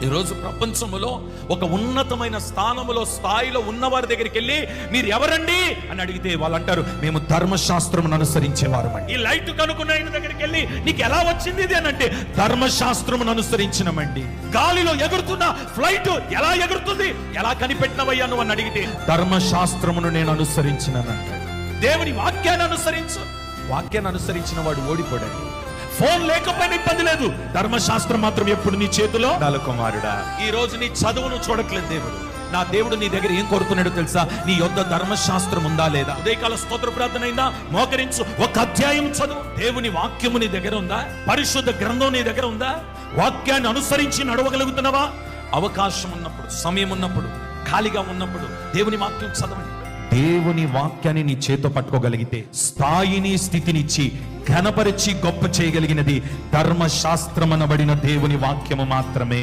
ఈరోజు ప్రపంచంలో ఒక ఉన్నతమైన స్థాయిలో ఉన్నవారి దగ్గరికి వెళ్ళి మీరు ఎవరండి అని అడిగితే వాళ్ళు అంటారు, మేము ధర్మశాస్త్రమును అనుసరించేవారమండి. ఈ లైట్ కనుక్కున్న ఆయన దగ్గరికి వెళ్ళి నీకు ఎలా వచ్చింది ఇది అని అంటే, ధర్మశాస్త్రమును అనుసరించినమండి. గాలిలో ఎగురుతున్న ఫ్లైట్ ఎలా ఎగురుతుంది, ఎలా కనిపెట్టినవయ్యా నువ్వు అని అడిగితే, ధర్మశాస్త్రమును నేను అనుసరించినానంటాడు. దేవుని వాక్యాన్ని అనుసరించు. వాక్యాన్ని అనుసరించిన వాడు ఓడిపోడండి. ఫోన్ లేకపోయినా ఇబ్బంది లేదు, ధర్మశాస్త్రం మాత్రం ఎప్పుడు నీ చేతిలో. కుమారుడా, ఈ రోజు నీ చదువును చూడట్లేదు దేవుడు. నా దేవుడు నీ దగ్గర ఏం కోరుతున్నాడో తెలుసా? నీ యొద్ద ధర్మశాస్త్రం ఉందా లేదా? ఉదయకాల స్తోత్ర ప్రార్థన అయిందా? మోకరించు, ఒక అధ్యాయం చదువు. దేవుని వాక్యము నీ దగ్గర ఉందా? పరిశుద్ధ గ్రంథం నీ దగ్గర ఉందా? వాక్యాన్ని అనుసరించి నడవగలుగుతున్నావా? అవకాశం ఉన్నప్పుడు, సమయం ఉన్నప్పుడు, ఖాళీగా ఉన్నప్పుడు దేవుని వాక్యం చదవండి. దేవుని వాక్యాన్ని నీ చేతో పట్టుకోగలిగితే స్థాయిని స్థితినిచ్చి ఘనపరిచి గొప్ప చేయగలిగినది ధర్మశాస్త్రం అనబడిన దేవుని వాక్యము మాత్రమే.